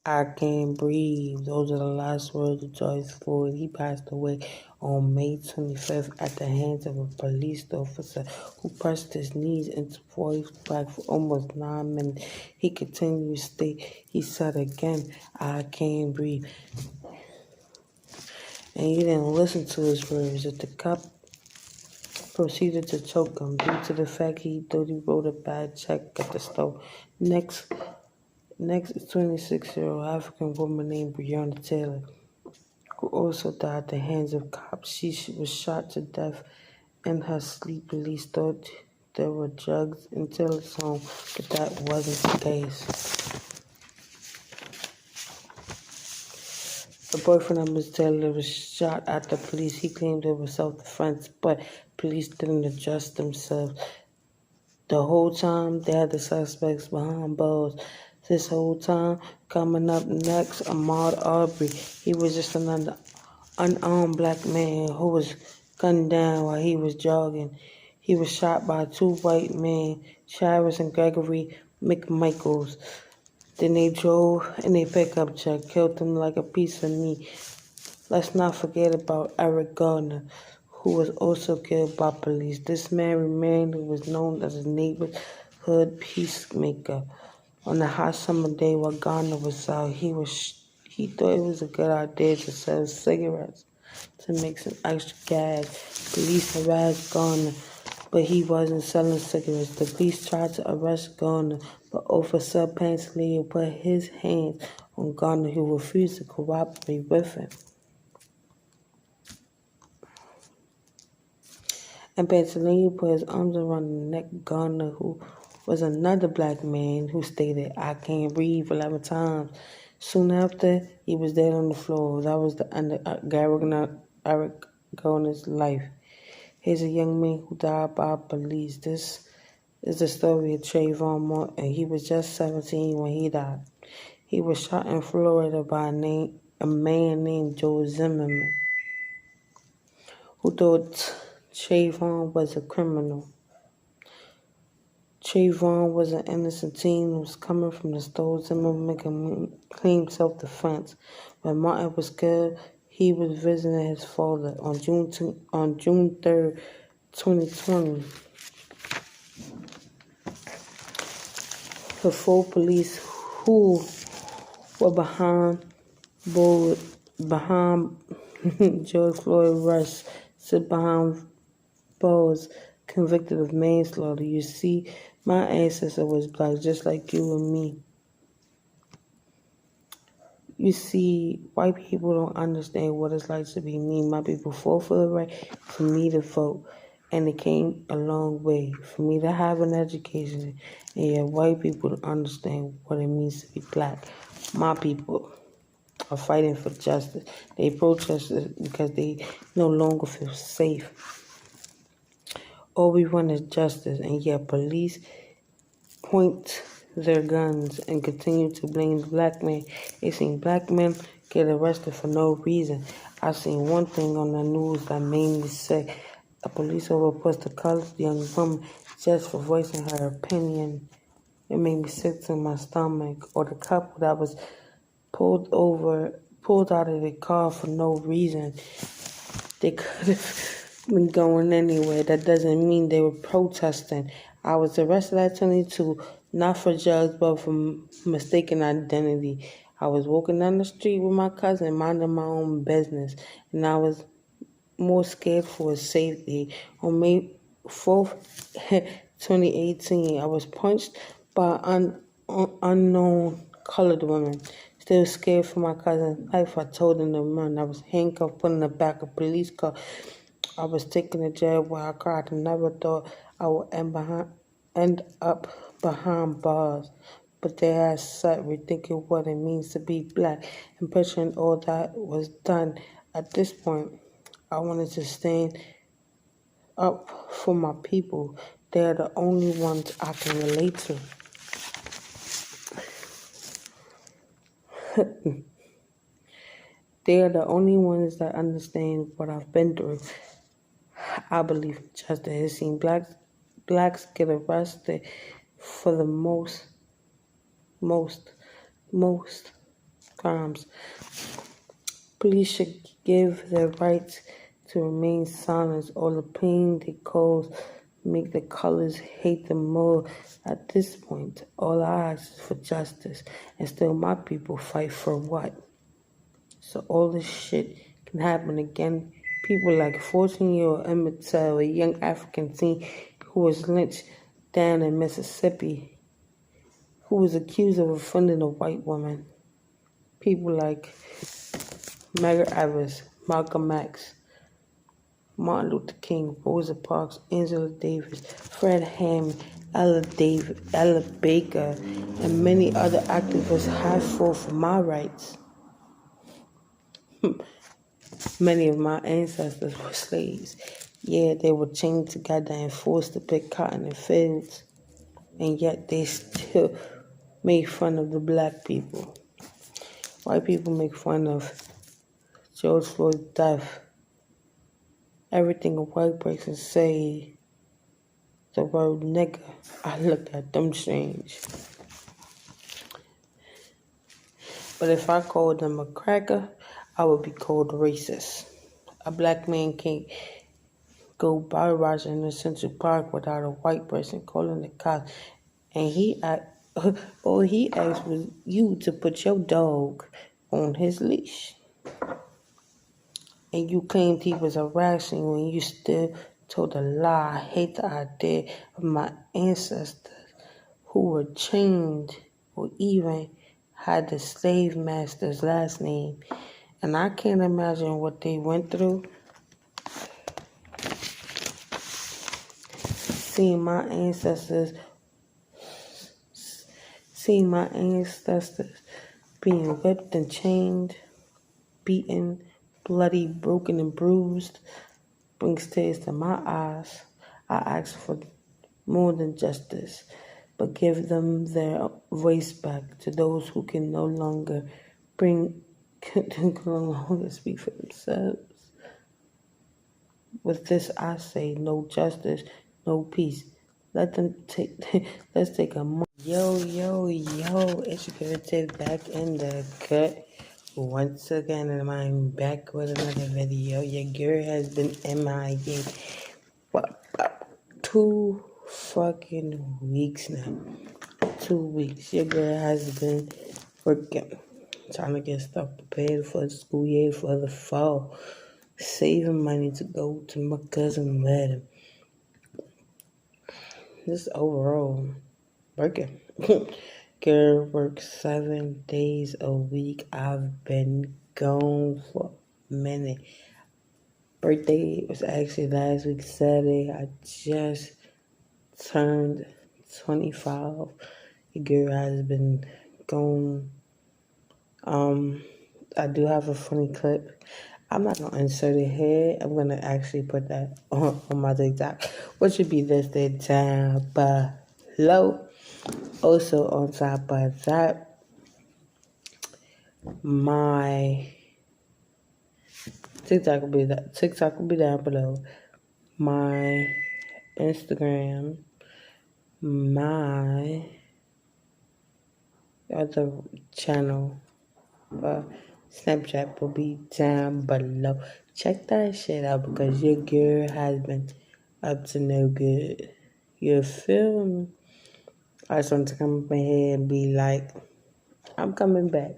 I can't breathe. Those are the last words of George Floyd. He passed away on May 25th at the hands of a police officer who pressed his knees into Floyd's back for almost 9 minutes. He continued to state, he said again, I can't breathe. And he didn't listen to his words. That the cop proceeded to choke him due to the fact he thought he wrote a bad check at the store. Next is 26-year-old African woman named Breonna Taylor, who also died at the hands of cops. She was shot to death in her sleep. Police thought there were drugs in Taylor's home, but that wasn't the case. The boyfriend of Ms. Taylor was shot at the police. He claimed it was self-defense, but police didn't adjust themselves. The whole time, they had the suspects behind bars. This whole time, coming up next, Ahmaud Arbery. He was just another unarmed black man who was gunned down while he was jogging. He was shot by 2 white men, Travis and Gregory McMichaels. Then they drove in a pickup truck, killed him like a piece of meat. Let's not forget about Eric Garner, who was also killed by police. This man remained who was known as a neighborhood peacemaker. On a hot summer day while Garner was out, he thought it was a good idea to sell cigarettes to make some extra cash. Police harassed Garner, but he wasn't selling cigarettes. The police tried to arrest Garner, but Officer Pantaleon put his hands on Garner, who refused to cooperate with him. And Pantaleon put his arms around the neck of Garner, who was another black man, who stated, I can't breathe 11 times. Soon after, he was dead on the floor. That was the end of Eric Garner's life. Here's a young man who died by police. This is the story of Trayvon Martin. He was just 17 when he died. He was shot in Florida by a man named Joe Zimmerman, who thought Trayvon was a criminal. Trayvon was an innocent teen who was coming from the store. Zimmerman claimed self-defense. When Martin was killed, he was visiting his father on June 3rd, 2020. The 4 police who were behind George Floyd arrest sit behind bars convicted of manslaughter. You see, my ancestor was black, just like you and me. You see, white people don't understand what it's like to be me. My people fought for the right for me to vote, and it came a long way for me to have an education. And yet, white people don't understand what it means to be black. My people are fighting for justice. They protest because they no longer feel safe. All we want is justice, and yet police point their guns and continue to blame the black man. They seen black men get arrested for no reason. I seen one thing on the news that made me sick. A police officer pushed a colored young woman just for voicing her opinion. It made me sick to my stomach. Or the couple that was pulled out of the car for no reason. They could have been going anywhere. That doesn't mean they were protesting. I was arrested at 22, not for drugs, but for mistaken identity. I was walking down the street with my cousin, minding my own business, and I was more scared for his safety. On May 4th, 2018, I was punched by an unknown colored woman. Still scared for my cousin's life, I told him to run. I was handcuffed, put in the back of a police car. I was taken to jail where I cried and never thought I would end up behind bars. But there I sat rethinking what it means to be black and picturing all that was done. At this point, I wanted to stand up for my people. They're the only ones I can relate to. They are the only ones that understand what I've been through. I believe in justice. I've seen blacks get arrested for the most crimes. Police should give their rights to remain silent. All the pain they cause make the colors hate them more. At this point, all I ask is for justice, and still my people fight for what? So all this shit can happen again. People like 14-year-old Emmett Till, a young African teen who was lynched down in Mississippi, who was accused of offending a white woman. People like Medgar Evers, Malcolm X, Martin Luther King, Rosa Parks, Angela Davis, Fred Hammond, Ella Baker, and many other activists have fought for my rights. Many of my ancestors were slaves. Yeah, they were chained together and forced to pick cotton in fields, and yet they still made fun of the black people. White people make fun of George Floyd's death. Everything a white person say the word nigger, I look at them strange. But if I called them a cracker, I would be called racist. A black man can't go bar watching in Central Park without a white person calling the cops, and all he asked was you to put your dog on his leash. And you claimed he was harassing when you still told a lie. I hate the idea of my ancestors who were chained or even had the slave master's last name. And I can't imagine what they went through. Seeing my ancestors being whipped and chained, beaten, bloody, broken, and bruised brings tears to my eyes. I ask for more than justice, but give them their voice back to those who can no longer speak for themselves. With this, I say no justice, no peace. Let's take a moment. Yo, it's your girl Ted back in the cut once again, and I'm back with another video. Your girl has been MIA for 2 fucking weeks now. 2 weeks. Your girl has been working, trying to get stuff prepared for the school year for the fall, saving money to go to my cousin's wedding. Just overall working. Girl works 7 days a week. I've been gone for a minute. Birthday was actually last week Saturday. I just turned 25. Your girl has been gone. I do have a funny clip. I'm not gonna insert it here. I'm gonna actually put that on my TikTok, which should be listed down below. Also on top of that, my TikTok will be down below. My Instagram, my other channel, Snapchat will be down below. Check that shit out because your girl has been up to no good. You feel me? I just want to come up in here and be like, I'm coming back.